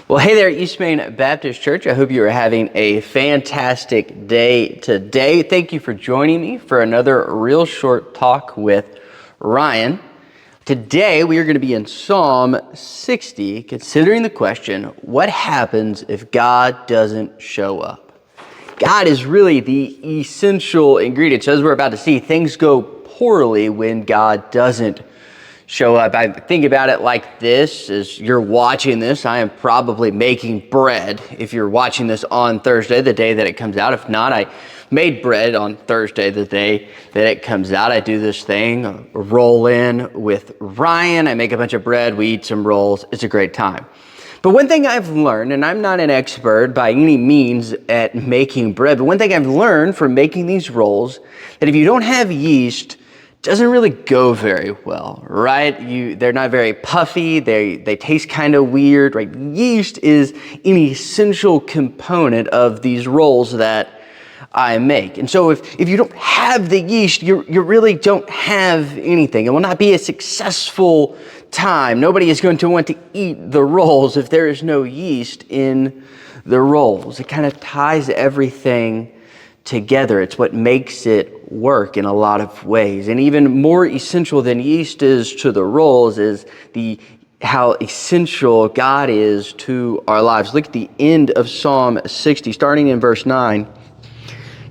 Well, hey there, East Main Baptist Church. I hope you are having a fantastic day today. Thank you for joining me for another real short talk with Ryan. Today, we are going to be in Psalm 60, considering the question, what happens if God doesn't show up? God is really the essential ingredient. So as we're about to see, things go poorly when God doesn't show up. I think about it like this: as you're watching this, I am probably making bread. If you're watching this on Thursday, the day that it comes out. If not, I made bread on Thursday, the day that it comes out. I do this thing, a roll in with Ryan. I make a bunch of bread. We eat some rolls. It's a great time. But one thing I've learned, and I'm not an expert by any means at making bread, but one thing I've learned from making these rolls, that if you don't have yeast, doesn't really go very well, right? They're not very puffy. They taste kind of weird, right? Yeast is an essential component of these rolls that I make. And so if you don't have the yeast, you really don't have anything. It will not be a successful time. Nobody is going to want to eat the rolls if there is no yeast in the rolls. It kind of ties everything together. It's what makes it work in a lot of ways. And even more essential than yeast is to the rolls is how essential God is to our lives. Look at the end of Psalm 60, starting in verse 9.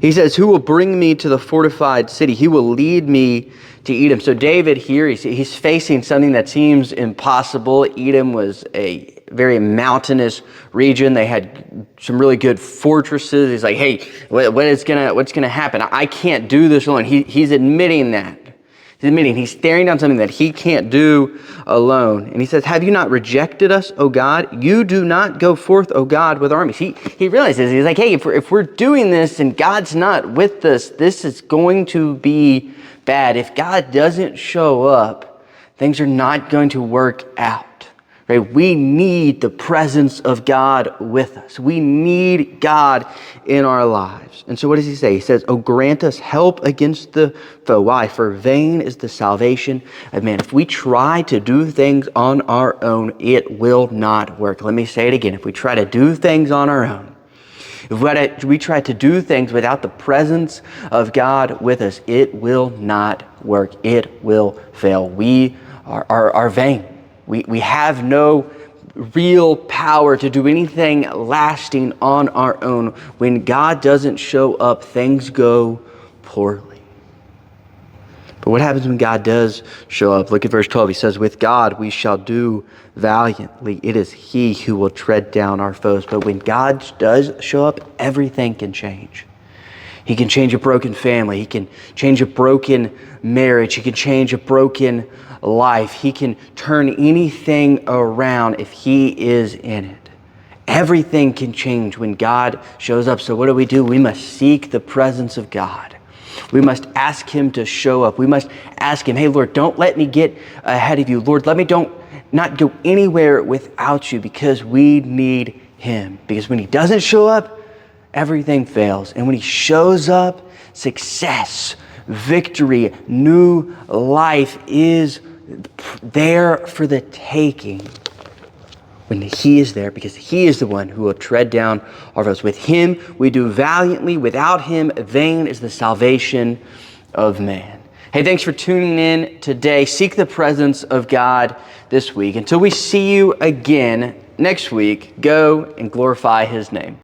He says, "Who will bring me to the fortified city? He will lead me to Edom." So David here, he's facing something that seems impossible. Edom was a very mountainous region. They had some really good fortresses. He's like, hey, what's gonna happen? I can't do this alone. He's admitting that. He's staring down something that he can't do alone. And he says, "Have you not rejected us, O God? You do not go forth, O God, with armies." He realizes, he's like, hey, if we're doing this and God's not with us, this is going to be bad. If God doesn't show up, things are not going to work out. Right? We need the presence of God with us. We need God in our lives. And so what does he say? He says, "Oh, grant us help against the foe." Why? "For vain is the salvation of man." If we try to do things on our own, it will not work. Let me say it again. If we try to do things on our own, if we try to do things without the presence of God with us, it will not work. It will fail. We are vain. We have no real power to do anything lasting on our own. When God doesn't show up, things go poorly. But what happens when God does show up? Look at verse 12. He says, "With God we shall do valiantly. It is He who will tread down our foes." But when God does show up, everything can change. He can change a broken family. He can change a broken marriage. He can change a broken life. He can turn anything around if He is in it. Everything can change when God shows up. So what do? We must seek the presence of God. We must ask Him to show up. We must ask Him, hey, Lord, don't let me get ahead of you. Lord, let me not go anywhere without you, because we need Him. Because when He doesn't show up, everything fails. And when He shows up, success, victory, new life is there for the taking when He is there, because He is the one who will tread down our foes. With Him we do valiantly. Without Him, vain is the salvation of man. Hey, thanks for tuning in today. Seek the presence of God this week. Until we see you again next week, go and glorify His name.